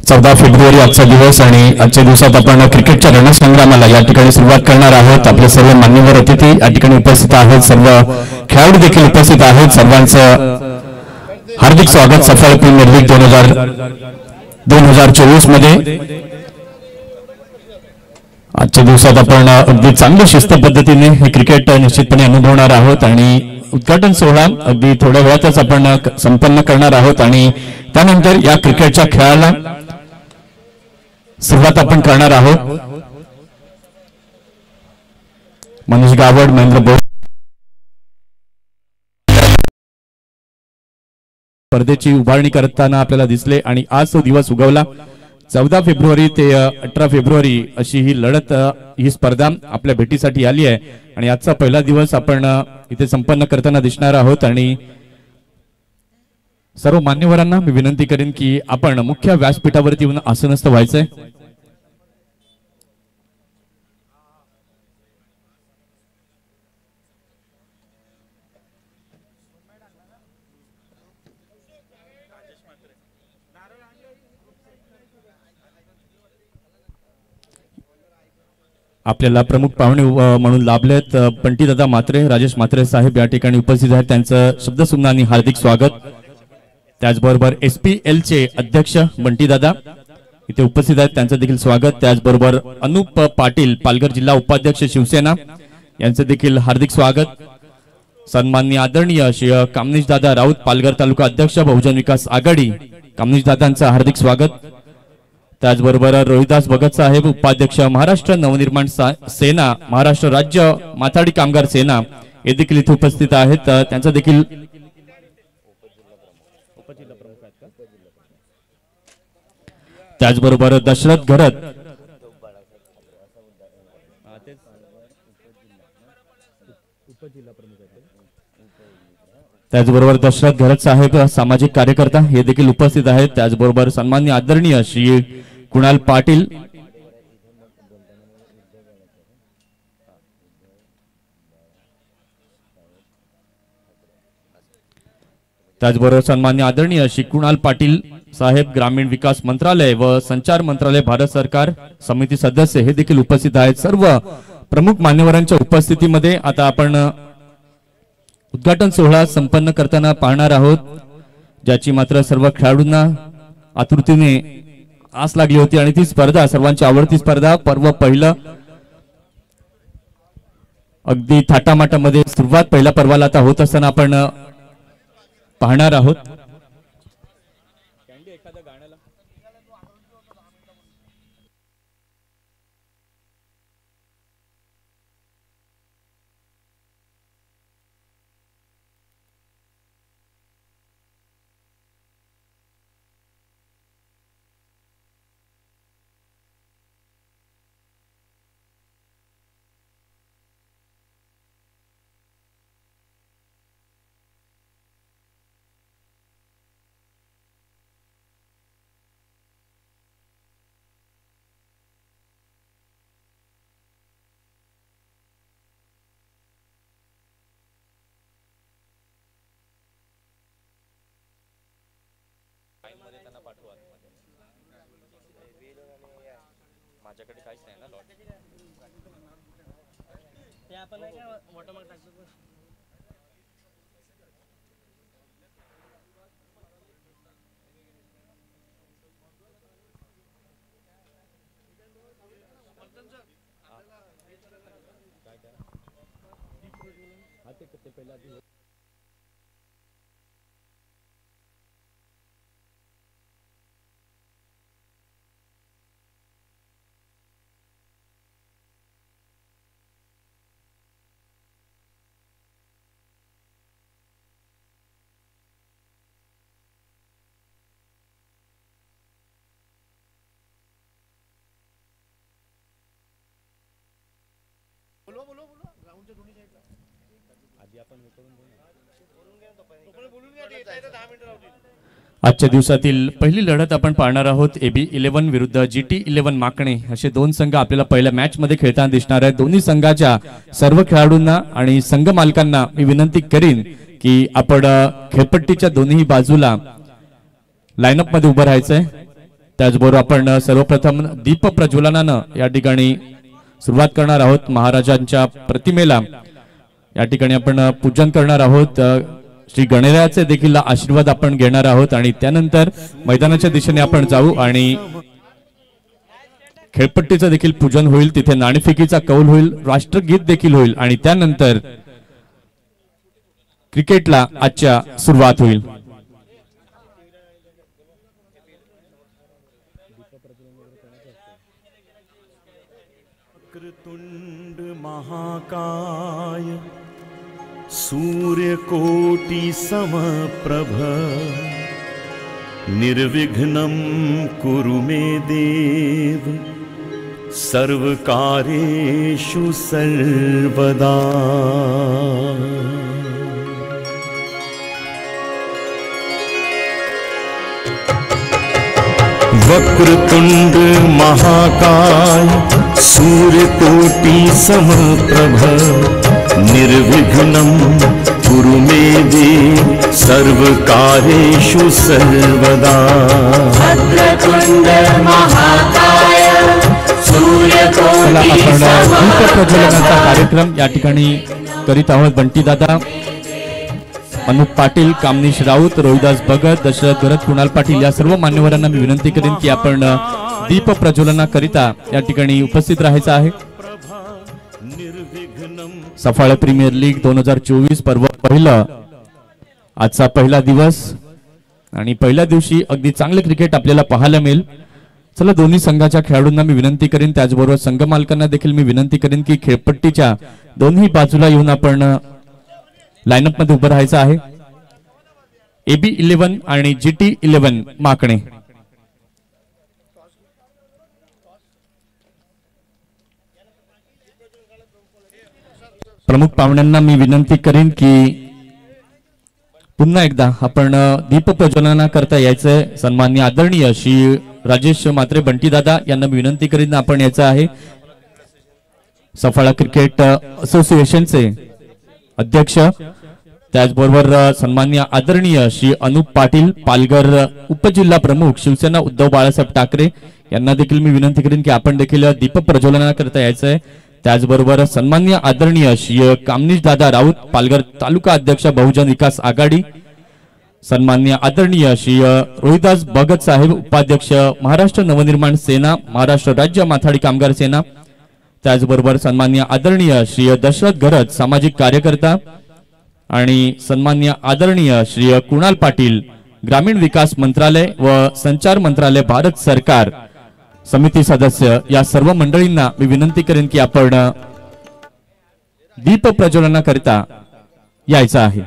14 February आजचा दिवस आणि आजच्या दिवसात आपण क्रिकेटच्या रणसंग्रामाला या ठिकाणी सुरुवात करणार आहोत। आपले सर्व मान्यवर अतिथी या ठिकाणी उपस्थित आहेत, सर्व खेळाडू देखील उपस्थित आहेत। सर्वांचं हार्दिक स्वागत सफल प्रीमियर लीग 2024 मध्ये। आजच्या दिवसात आपण अगदी चांगली शिस्त पद्धतीने हे क्रिकेट निश्चितपणे अनुभवणार आहोत आणि उद्घाटन सोहळा अगदी थोड्या वेळातच आपण संपन्न करणार आहोत आणि त्यानंतर या क्रिकेटच्या खेळाला सुरुवात आपण करणार आहोत। मनीष गावड, महेंद्र बोर स्पर्धेची उभारणी करताना आपल्याला दिसले आणि आज तो दिवस उगवला। 14 फेब्रुवारी ते 18 फेब्रुवारी अशी ही लढत, ही स्पर्धा आपल्या भेटीसाठी आली आहे आणि आजचा पहिला दिवस आपण इथे संपन्न करताना दिसणार आहोत। आणि सर्व मान्यवरांना मी विनंती करेन की आपण मुख्य व्यासपीठावरती येऊन आसनस्थ व्हायचंय। आपल्याला प्रमुख पाहुणे म्हणून लाभलेत बंटीदादा म्हात्रे, राजेश म्हात्रे साहेब या ठिकाणी उपस्थित आहेत, त्यांचं शब्दसुमनाने हार्दिक स्वागत। त्याचबरोबर SPL चे अध्यक्ष बंटीदादा इथे उपस्थित आहेत, त्यांचं देखील स्वागत। त्याचबरोबर अनुप पाटील, पालघर जिल्हा उपाध्यक्ष शिवसेना, यांचं देखील हार्दिक स्वागत। सन्माननीय आदरणीय श्री कामनीश दादा राऊत, पालघर तालुका अध्यक्ष बहुजन विकास आघाडी, कामनीश दादांचं हार्दिक स्वागत। त्याचबरोबर रोहिदास भगत साहेब, उपाध्यक्ष महाराष्ट्र नवनिर्माण सेना, महाराष्ट्र राज्य माथाडी कामगार सेना, हे देखील इथे उपस्थित आहेत, त्यांचं देखील त्याचबरोबर दशरथ घरत, त्याचबरोबर दशरथ घरत साहेब सामाजिक कार्यकर्ता, हे देखील उपस्थित आहेत। त्याचबरोबर सन्माननीय आदरणीय श्री कुणाल पाटील, त्याचबरोबर सन्माननीय आदरणीय श्री कुणाल पाटील साहेब, ग्रामीण विकास मंत्रालय व संचार मंत्रालय भारत सरकार समिती सदस्य, हे देखील उपस्थित आहेत। सर्व प्रमुख मान्यवरांच्या उपस्थितीमध्ये आता आपण उद्घाटन सोहळा संपन्न करताना पाहणार आहोत, ज्याची मात्र सर्व खेळाडूंना आतुरतेने आस लागली होती आणि ती स्पर्धा सर्वांची आवडती स्पर्धा, पर्व पहिलं, अगदी थाटामाटामध्ये सुरुवात पहिल्या पर्वाला आता होत असताना आपण पाहणार आहोत। माझ्याकडे काहीच नाही ना लॉट, ते आपण नाही का वॉटरमार्क टाकतो। ते पहिला आजच्या दिवसातील पहिली लढत आपण पाहणार आहोत। AB11 विरुद्ध GT11 माकणे असे दोन संघ आपल्याला पहिल्या मॅच मध्ये खेळताना दिसणार आहेत। दोन्ही संघाच्या सर्व खेळाडूंना आणि संघ मालकांना मी विनंती करीन की आपण खेळपट्टीच्या दोन्ही बाजूला लाईनअप मध्ये उभं राहायचंय. त्याचबरोबर आपण सर्वप्रथम दीप प्रज्वलनानं या ठिकाणी सुरुवात करणार आहोत. महाराजांच्या प्रतिमेला या ठिकाणी आपण पूजन करणार आहोत. श्री गणरायाचे देखील आशीर्वाद आपण घेणार आहोत आणि त्यानंतर मैदानाच्या दिशेने आपण जाऊ आणि खेळपट्टीचं देखील पूजन होईल. तिथे नाणेफेकीचा कौल होईल, राष्ट्रगीत देखील होईल आणि त्यानंतर क्रिकेटला आजच्या सुरुवात होईल. वक्रतुंड महाकाय सूर्यकोटि समप्रभ निर्विघ्नं कुरु मे देव सर्वकार्येषु सर्वदा. वक्रतुंड महाकाय सूर्यकोटि समप्रभ निर्विघ्नं कुरु मे देव सर्वकार्येषु सर्वदा. वक्रतुंड महाकाय सूर्यकोटि आपण दीप प्रज्वलनाचा कार्यक्रम या ठिकाणी करीत आहोत. बंटीदादा, अनुप पाटील, कामनीश राऊत, रोहिदास भगत, दशरथ भरत, कुणाल पाटील या सर्व मान्यवरांना मी विनंती करेन की आपण दीप प्रज्वलनाकरिता या ठिकाणी उपस्थित राहायचं आहे. सफाळ प्रीमियर लीग 2024 पर्व पहिलं, आजचा पहिला दिवस आणि पहिल्या दिवशी अगदी चांगले क्रिकेट आपल्याला पाहायला मिळेल. चला, दोन्ही संघाच्या खेळाडूंना मी विनंती करेन, त्याचबरोबर संघ मालकांना देखील मी विनंती करेन की खेळपट्टीच्या दोन्ही बाजूला येऊन आपण लाईनअप मध्ये उभं राहायचं आहे. AB 11 आणि GT 11 माकणे. प्रमुख पाहुण्यांना मी विनंती करेन की पुन्हा एकदा आपण दीप प्रज्वलना करता यायचंय. सन्माननीय आदरणीय श्री राजेश म्हात्रे बंटीदादा यांना मी विनंती करीन आपण यायचं आहे. सफाळा क्रिकेट असोसिएशनचे अध्यक्ष, त्याचबरोबर सन्माननीय आदरणीय श्री अनुप पाटील, पालघर उपजिल्हा प्रमुख, शिवसेना उद्धव बाळासाहेब ठाकरे यांना देखील मी विनंती करेन की आपण देखील दीप प्रज्वलना करता यायचंय. त्याचबरोबर सन्माननीय आदरणीय श्री कामनीश दादा राऊत, पालघर तालुका अध्यक्ष, बहुजन विकास आघाडी, सन्माननीय आदरणीय श्री रोहिदास भगत साहेब, उपाध्यक्ष, महाराष्ट्र नवनिर्माण सेना, महाराष्ट्र राज्य माथाडी कामगार सेना, त्याचबरोबर सन्माननीय आदरणीय श्री दशरथ भरत, सामाजिक कार्यकर्ता आणि सन्माननीय आदरणीय श्री कुणाल पाटील, ग्रामीण विकास मंत्रालय व संचार मंत्रालय, भारत सरकार, समिती सदस्य या सर्व मंडळींना मी विनंती करेन की आपण दीप प्रज्वलना करिता यायचं आहे.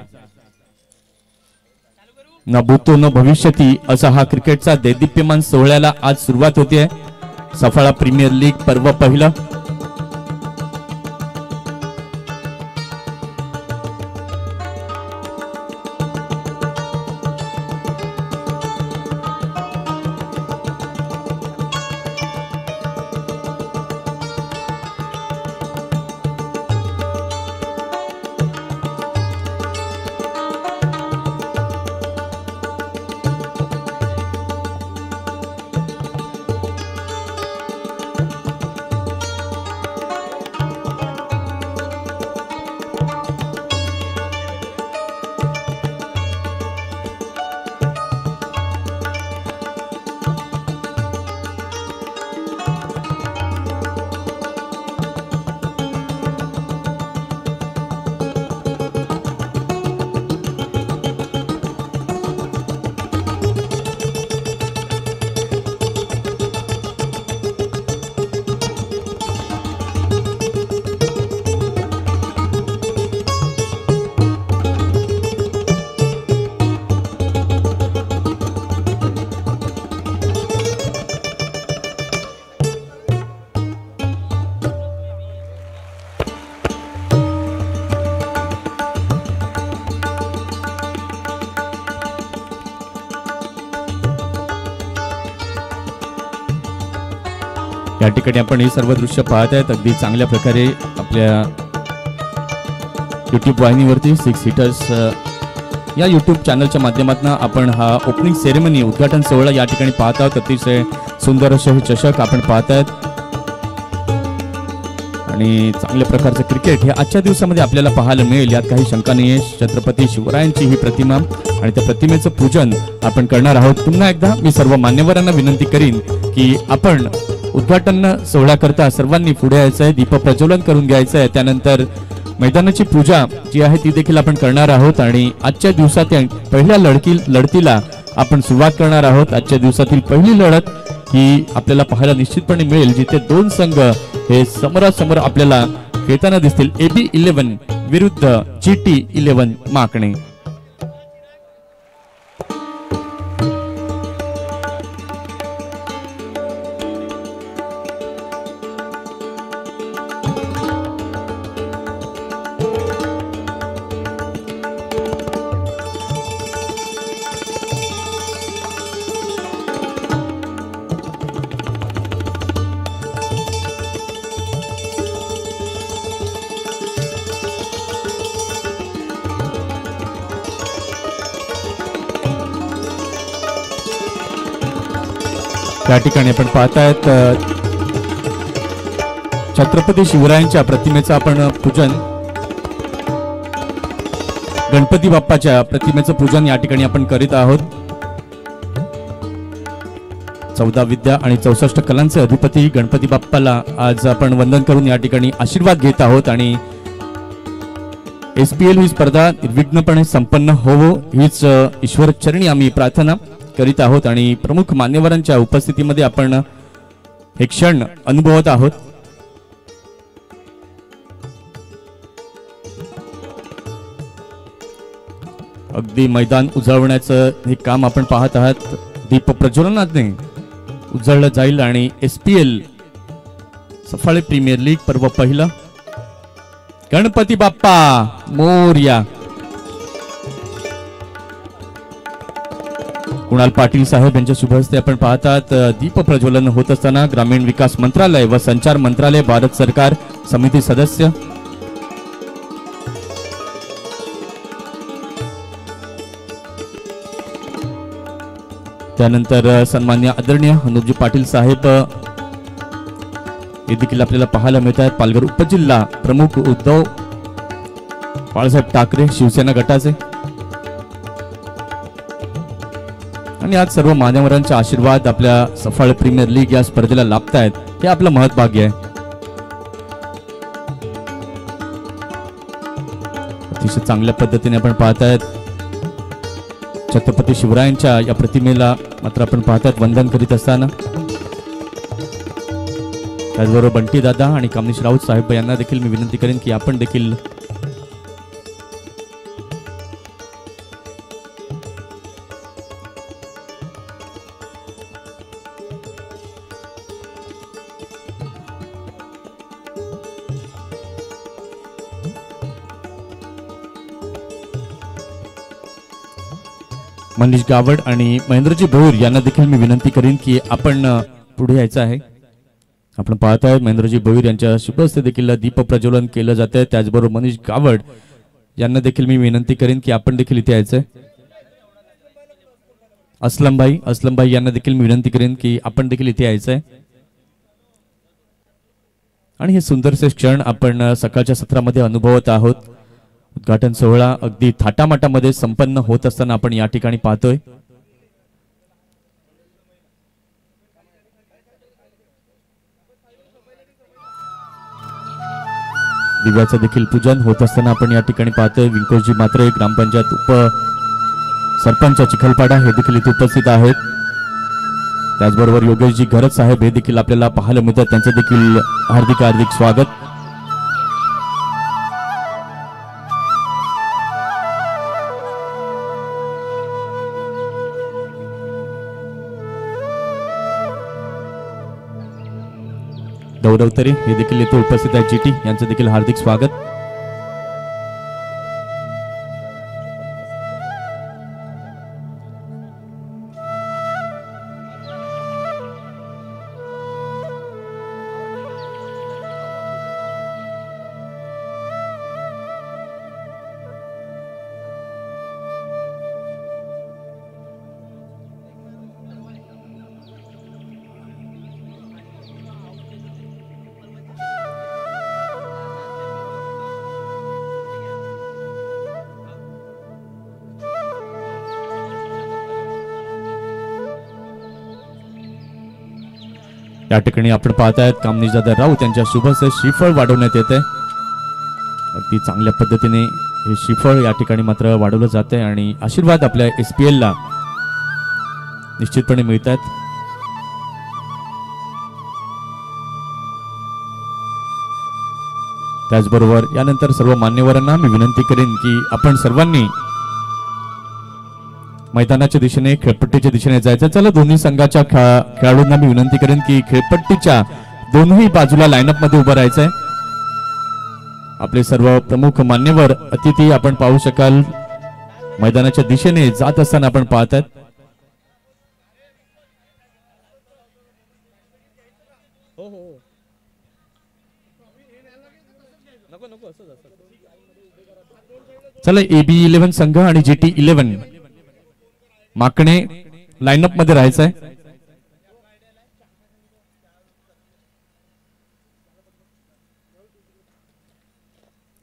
न भूतो न भविष्यती असा हा क्रिकेटचा दैदिप्यमान सोहळ्याला आज सुरुवात होते. सफाळा प्रीमियर लीग पर्व पहिलं. या ठिकाणी आपण ही सर्व दृश्य पाहत आहेत अगदी चांगल्या प्रकारे आपल्या YouTube वाहिनीवरती 6 हिटर्स या यूट्यूब चॅनलच्या माध्यमातून आपण हा ओपनिंग सेरेमनी उद्घाटन सोहळा या ठिकाणी पाहत आहोत. अतिशय सुंदर असे हे चषक आपण पाहत आहेत आणि चांगल्या प्रकारचं क्रिकेट हे आजच्या दिवसामध्ये आपल्याला पाहायला मिळेल, यात काही शंका नाही. छत्रपती शिवरायांची ही प्रतिमा आणि त्या प्रतिमेचं पूजन आपण करणार आहोत. पुन्हा एकदा मी सर्व मान्यवरांना विनंती करीन की आपण उद्घाटन सोहळ्याकरता सर्वांनी पुढे यायचं आहे, दीप प्रज्वलन करून घ्यायचं आहे. त्यानंतर मैदानाची पूजा जी आहे ती देखील आपण करणार आहोत आणि आजच्या दिवसात पहिल्या लढतीला आपण सुरुवात करणार आहोत. आजच्या दिवसातील पहिली लढत ही आपल्याला पाहायला निश्चितपणे मिळेल, जिथे दोन संघ हे समोरासमोर आपल्याला खेळताना दिसतील. AB11 विरुद्ध GT11 माकणे. त्या ठिकाणी आपण पाहतायत छत्रपती शिवरायांच्या प्रतिमेचं आपण पूजन, गणपती बाप्पाच्या प्रतिमेचं पूजन या ठिकाणी आपण करीत आहोत. 14 विद्या आणि 64 कलांचे अधिपती गणपती बाप्पाला आज आपण वंदन करून या ठिकाणी आशीर्वाद घेत आहोत आणि SPL ही स्पर्धा निर्विघ्नपणे संपन्न होवो हीच ईश्वर चरणी आम्ही प्रार्थना करीत आहोत आणि प्रमुख मान्यवरांच्या उपस्थितीमध्ये आपण हे क्षण अनुभवत आहोत. अगदी मैदान उजळवण्याचं हे काम आपण पाहत आहात. दीप प्रज्वलनाने उजळलं जाईल आणि SPL सफाळे प्रीमियर लीग पर्व पहिलं. गणपती बाप्पा मोरया. कुणाल पाटील साहेब यांच्या शुभ हस्ते आपण पाहतात दीप प्रज्वलन होत असताना ग्रामीण विकास मंत्रालय व संचार मंत्रालय भारत सरकार समिती सदस्य त्यानंतर सन्मान्य आदरणीय अनुपजी पाटील साहेब हे देखील आपल्याला पाहायला मिळत आहेत. पालघर उपजिल्हा प्रमुख उद्धव बाळासाहेब ठाकरे शिवसेना गटाचे आणि आज सर्व मान्यवरांचे आशीर्वाद आपल्या सफाळ प्रीमियर लीग या स्पर्धेला लाभतायत, हे आपलं महत्भाग्य आहे. अतिशय चांगल्या पद्धतीने आपण पाहतायत छत्रपती शिवरायांच्या या प्रतिमेला मात्र आपण पाहतायत वंदन करीत असताना. त्याचबरोबर बंटी दादा आणि कमलेश राऊत साहेब यांना देखील मी विनंती करेन की आपण देखील मनीष गावड आणि महेंद्रजी भोईर यांना देखील मी विनंती करीन की आपण पुढे यायचं आहे. आपण पाहत आहोत महेंद्रजी भोईर यांच्या शुभ हस्ते देखील दीप प्रज्वलन केलं जात आहे. त्याचबरोबर मनीष गावड यांना देखील मी विनंती करीन की आपण देखील इथे यायचंय. असलमभाई यांना देखील मी विनंती करेन की आपण देखील इथे यायचंय. आणि हे सुंदरसे क्षण आपण सकाळच्या सत्रामध्ये अनुभवत आहोत. उद्घाटन सोहळा अगदी थाटामाटामध्ये संपन्न होत असताना आपण या ठिकाणी पाहतोय. दिव्याचं देखील पूजन होत असताना आपण या ठिकाणी पाहतोय. विंकोजी मात्रे ग्रामपंचायत उप सरपंच चिखलपाडा हे देखील इथे उपस्थित आहेत. त्याचबरोबर योगेशजी घरत साहेब हे देखील आपल्याला पाहायला मिळतात. त्यांचं देखील हार्दिक हार्दिक स्वागत. दौरवतरे हे देखील येथे उपस्थित आहेत. GT यांचं देखील हार्दिक स्वागत. या ठिकाणी आपण पाहतायत कामनीश दादा राऊत यांच्या शुभस्य श्रीफळ वाढवण्यात येते. अगदी चांगल्या पद्धतीने हे श्रीफळ या ठिकाणी मात्र वाढवलं जात आहे आणि आशीर्वाद आपल्या SPL ला निश्चितपणे मिळतात. त्याचबरोबर यानंतर सर्व मान्यवरांना मी विनंती करेन की आपण सर्वांनी मैदानाच्या दिशेने खेळपट्टीच्या दिशेने जायचं. चला दोन्ही संघाच्या खेळाडूंना मी विनंती करेन की खेळपट्टीच्या दोन्ही बाजूला लाईनअप मध्ये उभं राहायचंय. आपले सर्व प्रमुख मान्यवर अतिथी आपण पाहू शकाल मैदानाच्या दिशेने जात असताना आपण पाहतात. चला AB11 संघ आणि GT11 माकणे लाईनअप मध्ये राहायचंय.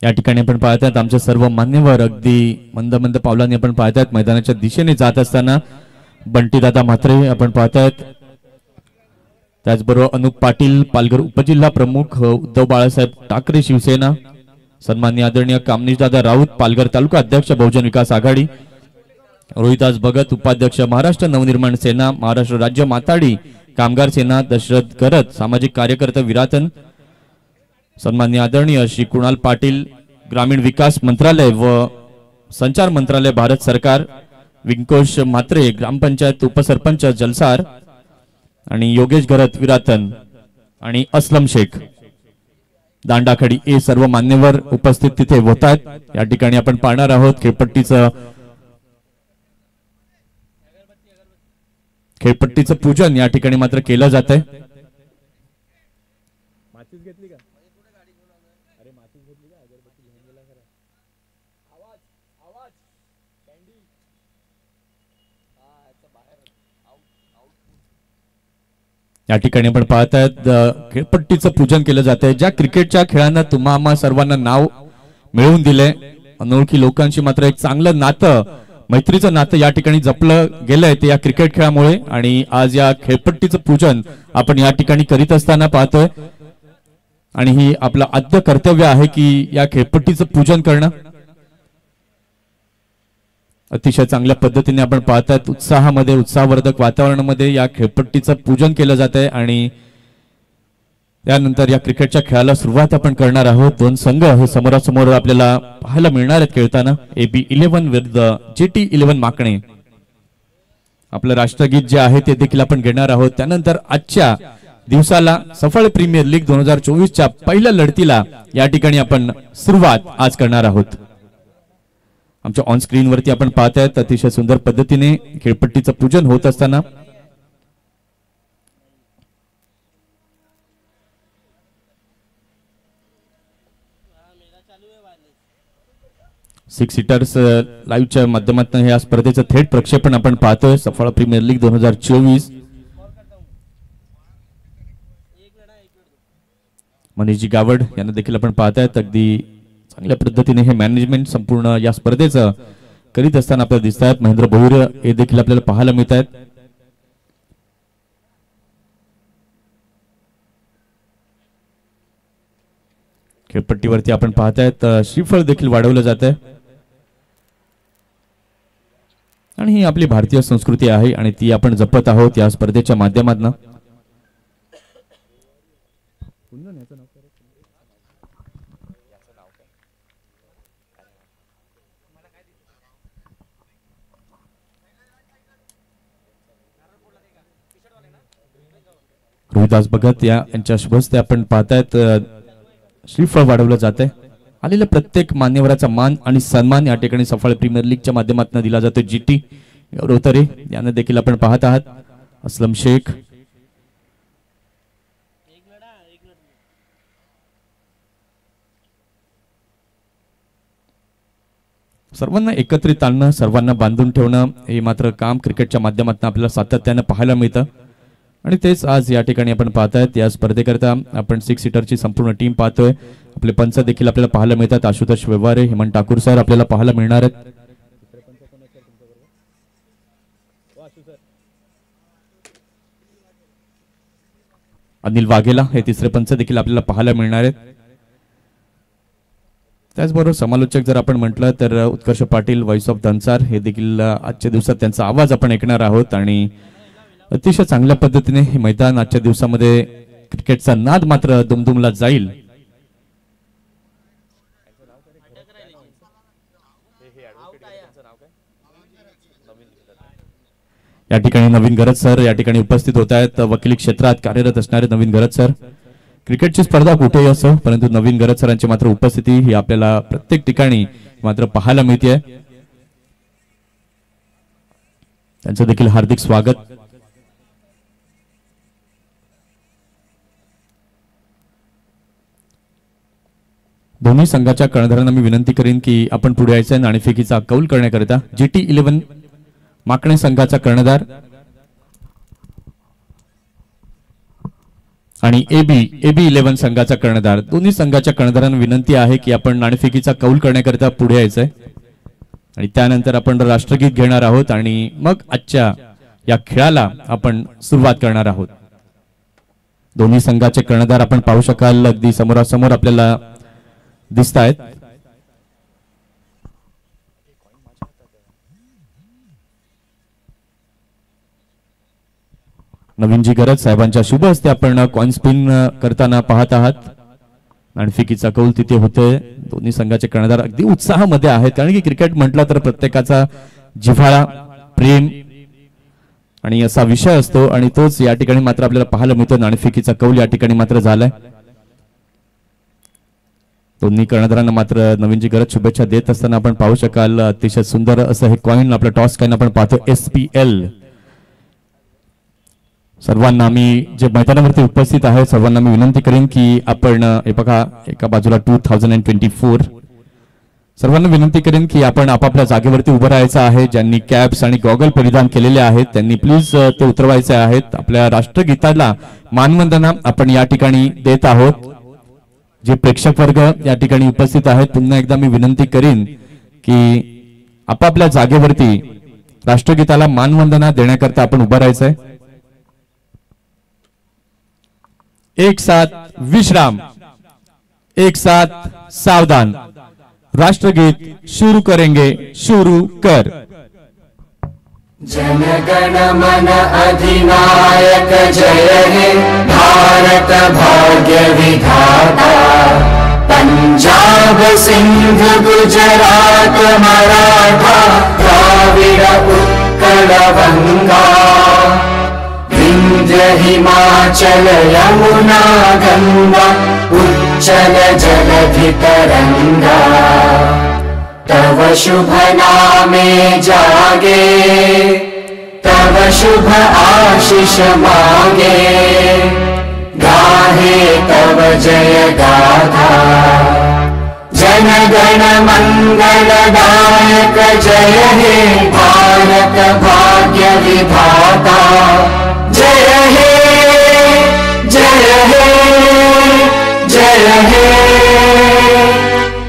या ठिकाणी आपण पाहतात आमचे सर्व मान्यवर अगदी मंद मंद पावलांनी आपण पाहतात मैदानाच्या दिशेने जात असताना बंटीदादा म्हात्रे आपण पाहतात. त्याचबरोबर अनुप पाटील पालघर उपजिल्हा प्रमुख उद्धव बाळासाहेब ठाकरे शिवसेना, सन्माननीय आदरणीय कामनीश दादा राऊत पालघर तालुका अध्यक्ष बहुजन विकास आघाडी, रोहिदास भगत उपाध्यक्ष महाराष्ट्र नवनिर्माण सेना महाराष्ट्र राज्य माताडी कामगार सेना, दशरथ गरत सामाजिक कार्यकर्ता विरातन, सन्माननीय आदरणीय श्री कुणाल पाटील ग्रामीण विकास मंत्रालय व संचार मंत्रालय भारत सरकार, विंकोश म्हात्रे ग्रामपंचायत उपसरपंच जलसार आणि योगेश गरत विरातन आणि असलम शेख दांडाखडी हे सर्व मान्यवर उपस्थित तिथे होतात. या ठिकाणी आपण पाहणार आहोत खेळपट्टीचं पूजन या ठिकाणी मात्र केलं जात आहे. या ठिकाणी आपण पाहतायत खेळपट्टीचं पूजन केलं जात आहे. ज्या क्रिकेटच्या खेळांना तुम्हा आम्हा सर्वांना नाव मिळवून दिले, अनोळखी लोकांशी मात्र एक चांगलं नातं मैत्रीचं नातं या ठिकाणी जपलं गेलंय ते या क्रिकेट खेळामुळे. आणि आज या खेळपट्टीचं पूजन आपण या ठिकाणी करीत असताना पाहतोय आणि ही आपलं आद्य कर्तव्य आहे की या खेळपट्टीचं पूजन करणं. अतिशय चांगल्या पद्धतीने आपण पाहतात उत्साहामध्ये उत्साहवर्धक वातावरणामध्ये या खेळपट्टीचं पूजन केलं जात आहे आणि त्यानंतर या क्रिकेटच्या खेळाला सुरुवात आपण करणार आहोत. दोन संघ हे समोरासमोर आपल्याला पाहायला मिळणार आहेत खेळताना. AB11 विरुद्ध GT11 माकणे. आपलं राष्ट्रगीत जे आहे ते देखील आपण घेणार आहोत. त्यानंतर आजच्या दिवसाला सफळ प्रीमियर लीग 2024च्या पहिल्या लढतीला या ठिकाणी आपण सुरुवात आज करणार आहोत. आमच्या ऑन स्क्रीन वरती आपण पाहतायत अतिशय सुंदर पद्धतीने खेळपट्टीचं पूजन होत असताना 6 सीटर्स लाईव्हच्या माध्यमातून हे या स्पर्धेचं थेट प्रक्षेपण आपण पाहतोय. सफळ प्रीमियर लीग 2024. मनीषजी गावड यांना देखील आपण पाहतायत. अगदी चांगल्या पद्धतीने हे मॅनेजमेंट संपूर्ण या स्पर्धेचं करीत असताना आपल्याला दिसत आहेत. महेंद्र भोईर हे देखील आपल्याला पाहायला मिळत आहेत. खेळपट्टीवरती आपण पाहतायत श्रीफळ देखील वाढवलं जात आहे आणि ही आपली भारतीय संस्कृती आहे आणि ती आपण जपत आहोत या स्पर्धेच्या माध्यमातून. रोहिदास भगत यांच्या शुभस्ते आपण पाहतायत श्रीफळ वाढवलं जात आहे. आलेल्या प्रत्येक मान्यवराचा मान आणि सन्मान या ठिकाणी सफळ प्रीमियर लीगच्या माध्यमातून दिला जातो. GT रोतरे यांना देखील आपण पाहत आहात. असलम शेख, सर्वांना एकत्रित आणणं, सर्वांना बांधून ठेवणं हे मात्र काम क्रिकेटच्या माध्यमातून आपल्याला सातत्याने पाहायला मिळतं आणि तेच आज या ठिकाणी आपण पाहतायत. या स्पर्धेकरता आपण 6 सीटरची संपूर्ण टीम पाहतोय. आपले पंच देखील आपल्याला पाहायला मिळतात. आशुतोष व्यवहारे, हेमंत ठाकूर सर आपल्याला पाहायला मिळणार आहेत. अनिल वाघेला हे तिसरे पंच देखील आपल्याला पाहायला मिळणार आहेत. त्याचबरोबर समालोचक जर आपण म्हटलं तर उत्कर्ष पाटील व्हॉइस ऑफ धनसार हे देखील आजच्या दिवसात त्यांचा आवाज आपण ऐकणार आहोत आणि अतिशय चांगल्या पद्धतीने हे मैदान आजच्या दिवसामध्ये क्रिकेटचा नाद मात्र दुमदुमला जाईल. या ठिकाणी नवीन गरज सर या ठिकाणी उपस्थित होत आहेत. वकिली क्षेत्रात कार्यरत असणारे नवीन गरज सर. क्रिकेटची स्पर्धा कुठेही असो परंतु नवीन गरज सरांची मात्र उपस्थिती ही आपल्याला प्रत्येक ठिकाणी मात्र पाहायला मिळते. त्यांचं देखील हार्दिक स्वागत. दोन्ही संघाच्या कर्णधारांना मी विनंती करीन की आपण पुढे यायचं नाणेफेकीचा कौल करण्याकरिता. GT 11 माकणे संघाचा कर्णधार आणि AB 11 संघाचा कर्णधार दोन्ही संघाच्या कर्णधारांना विनंती आहे की आपण नाणेफेकीचा कौल करण्याकरिता पुढे यायचंय आणि त्यानंतर आपण राष्ट्रगीत घेणार आहोत आणि मग आजच्या या खेळाला आपण सुरुवात करणार आहोत. दोन्ही संघाचे कर्णधार आपण पाहू शकाल अगदी समोरासमोर आपल्याला दिसत आहेत. नवीनजी गरज साहेबांच्या शुभ हस्ते आपण कॉइन स्पिन करताना पाहत आहात. नाणेफेकीचा कौल तिथे होतोय. दोन्ही संघाचे कर्णधार अगदी उत्साहामध्ये आहेत कारण की क्रिकेट म्हटलं तर प्रत्येकाचा जिव्हाळा प्रेम आणि असा विषय असतो आणि तोच या ठिकाणी मात्र आपल्याला पाहायला मिळतो. नाणेफेकीचा कौल या ठिकाणी मात्र झालाय. दोन्ही कर्णधारांना मात्र नवीनजी गरज शुभेच्छा देत असताना आपण पाहू शकाल अतिशय सुंदर असं हे कॉइन आपलं टॉस कॉइन आपण पाहतो. SPL सर्वांना मी जे मैदानावरती उपस्थित आहे सर्वांना मी विनंती करेन की आपण हे बघा एका बाजूला 2024 सर्वांना विनंती करेन की आपण आपापल्या जागेवरती उभं राहायचं आहे. ज्यांनी कॅप्स आणि गॉगल परिधान केलेले आहेत त्यांनी प्लीज ते उतरवायचे आहेत. आपल्या राष्ट्रगीताला मानवंदना आपण या ठिकाणी देत आहोत. जे प्रेक्षक वर्ग या ठिकाणी उपस्थित आहेत पुन्हा एकदा मी विनंती करीन की आपापल्या जागेवरती राष्ट्रगीताला मानवंदना देण्याकरता आपण उभं राहायचंय. एक साथ विश्राम, एक साथ सावधान. राष्ट्रगीत शुरू करेंगे. शुरू कर. जनगण मन अधिनायक जय हे भारत भाग्य विधाता. पंजाब सिंध गुजरात मराठा द्राविड उत्कल गंगा. विंध्य हिमाचल यमुना गंगा उच्चल जलधि तरंगा. तव शुभ नामे जागे तव शुभ आशीष मांगे. गाहे तव जय गाथा जनगण मंगलदायक जय हे भारत भाग्य विधाता. जय हे जय हे जय हे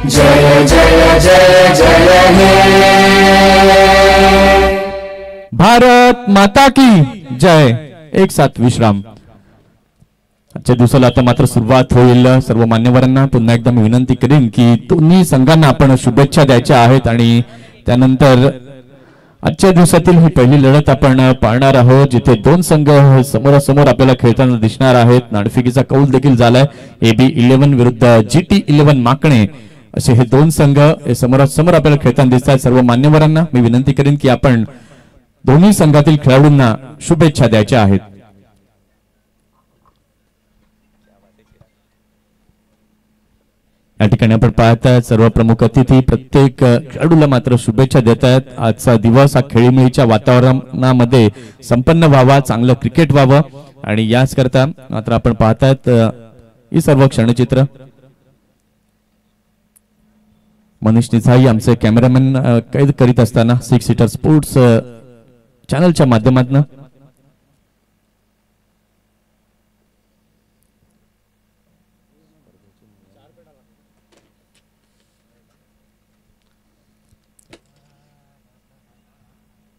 जय जय जय जय हे. भारत माता की जय. एक साथ विश्राम. आजच्या दिवसाला आता मात्र सुरुवात होईल. सर्व मान्यवरांना पुन्हा एकदा मी विनंती करीन की दोन्ही संघांना आपण शुभेच्छा द्यायच्या आहेत आणि त्यानंतर आजच्या दिवसातील ही पहिली लढत आपण पाहणार आहोत जिथे दोन संघ समोरासमोर आपल्याला खेळताना दिसणार आहेत. नाणेफेकीचा कौल देखील झालाय. AB 11 विरुद्ध GT 11 माकणे असे हे दोन संघ समोरासमोर आपल्याला खेळताना दिसत आहेत. सर्व मान्यवरांना मी विनंती करीन की आपण दोन्ही संघातील खेळाडूंना शुभेच्छा द्यायच्या आहेत. या ठिकाणी आपण पाहताय सर्व प्रमुख अतिथी प्रत्येक खेळाडूला मात्र शुभेच्छा देत आहेत. आजचा दिवस हा खेळीमेळीच्या वातावरणामध्ये संपन्न व्हावा, चांगलं क्रिकेट व्हावं आणि याच करता मात्र आपण पाहतायत ही सर्व क्षणचित्र. मनीष निसाई आमचे कॅमेरामॅन कैद करीत असताना 6 सीटर स्पोर्ट्स चॅनलच्या माध्यमातून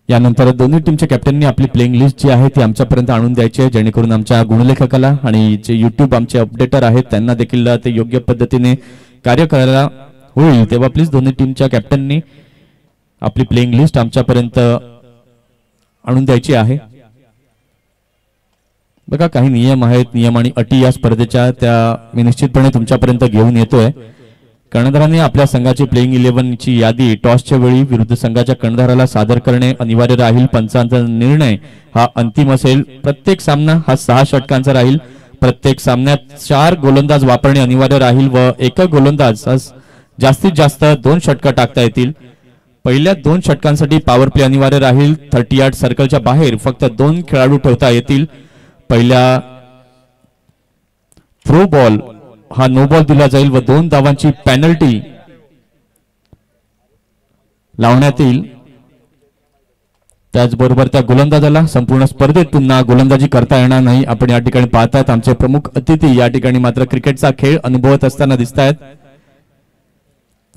यानंतर दोन्ही टीमच्या कॅप्टननी आपली प्लेइंग लिस्ट जी आहे ती आमच्यापर्यंत आणून द्यायची आहे, जेणेकरून आमच्या गुणलेखकाला आणि जे युट्यूब आमचे अपडेटर आहेत त्यांना देखील ते योग्य पद्धतीने कार्य करायला होईल. तेव्हा प्लीज दोन्ही टीमच्या कॅप्टननी आपली प्लेइंग लिस्ट आमच्यापर्यंत आणून द्यायची आहे. बघा, काही नियम आहेत, नियम आणि अटी या स्पर्धेच्या त्या मी निश्चितपणे तुमच्यापर्यंत घेऊन येतोय. कर्णधाराने आपल्या संघाची प्लेइंग 11 ची यादी टॉसच्या वेळी विरुद्ध संघाच्या कर्णधाराला सादर करणे अनिवार्य राहील. पंचांचा निर्णय हा अंतिम असेल. प्रत्येक सामना हा 6 षटकांचा राहील. प्रत्येक सामन्यात 4 गोलंदाज वापरणे अनिवार्य राहील व एक गोलंदाज जास्तीत जास्त 2 षटकं टाकता येतील. पहिल्या 2 षटकांसाठी पॉवर प्ले अनिवार्य राहील. 30 यार्ड सर्कलच्या बाहेर फक्त 2 खेळाडू ठेवता येतील. पहिल्या थ्रो बॉल हा नो बॉल दिला जाईल व 2 धावांची पेनल्टी लावण्यात येईल. त्याचबरोबर त्या गोलंदाजाला संपूर्ण स्पर्धेत पुन्हा गोलंदाजी करता येणार नाही. आपण या ठिकाणी पाहतात आमचे प्रमुख अतिथी या ठिकाणी मात्र क्रिकेटचा खेळ अनुभवत असताना दिसत आहेत.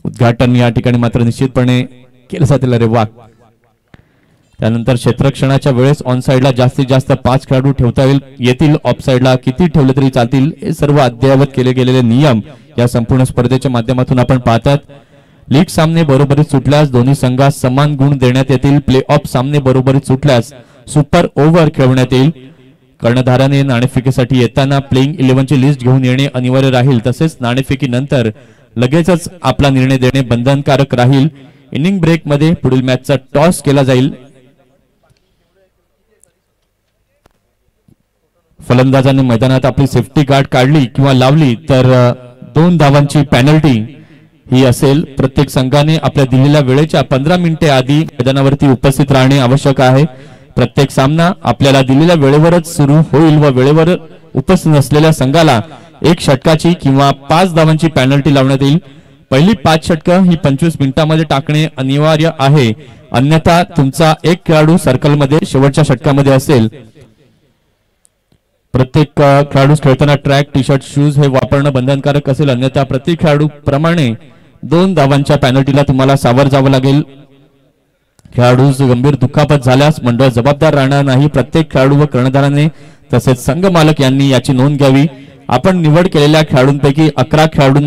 उद्घाटन या ठिकाणी मात्र निश्चितपणे केलं जातील. रे वाघ. त्यानंतर क्षेत्ररक्षणाच्या वेळेस ऑन साइडला जास्तीत जास्त 5 खेळाडू ठेवता येतील. ऑफ साइडला किती ठेवले तरी चालतील. हे सर्व अद्ययावत केले गेलेले नियम या संपूर्ण स्पर्धेच्या माध्यमातून आपण पाहतात. लीग सामने बरोबरीत सुटल्यास दोन्ही संघास समान गुण देण्यात येतील. प्ले ऑफ सामने बरोबरीत सुटल्यास सुपर ओव्हर खेळवण्यात येईल. कर्णधाराने नाणेफेकीसाठी येताना प्लेइंग 11 ची लिस्ट घेऊन येणे अनिवार्य राहील. तसेच नाणेफेकीनंतर लगेचच आपला निर्णय देणे बंधनकारक राहील. इनिंग ब्रेक मध्ये पुढील मॅचचा टॉस केला जाईल. फलंदाजाने मैदानात आपली सेफ्टी गार्ड काढली किंवा लावली तर 2 धावांची पेनल्टी ही असेल. प्रत्येक संघाने आपल्या दिलेल्या वेळेच्या 15 मिनिटे आधी मैदानावरती उपस्थित राहणे आवश्यक आहे. प्रत्येक सामना आपल्याला दिलेल्या वेळेवरच सुरू होईल व वेळेवर उपस्थित नसलेल्या संघाला 1 षटकाची किंवा 5 धावांची पेनल्टी लावण्यात येईल. पहिली 5 षटकं ही 25 मिनिटांमध्ये टाकणे अनिवार्य आहे. अन्यथा तुमचा 1 खेळाडू सर्कलमध्ये शेवटच्या षटकामध्ये असेल. प्रत्येक खेळाडू खेळताना ट्रॅक टी शर्ट शूज हे वापरणं बंधनकारक असेल. अन्यथा प्रत्येक खेळाडू प्रमाणे 2 धावांच्या पेनल्टीला तुम्हाला सावर जावं लागेल. खेळाडू गंभीर दुखापत झाल्यास मंडळ जबाबदार राहणार नाही. प्रत्येक खेळाडू व कर्णधाराने तसेच संघ मालक यांनी याची नोंद घ्यावी. आपण निवड केलेल्या खेळाडूंपैकी 11 खेळाडूंना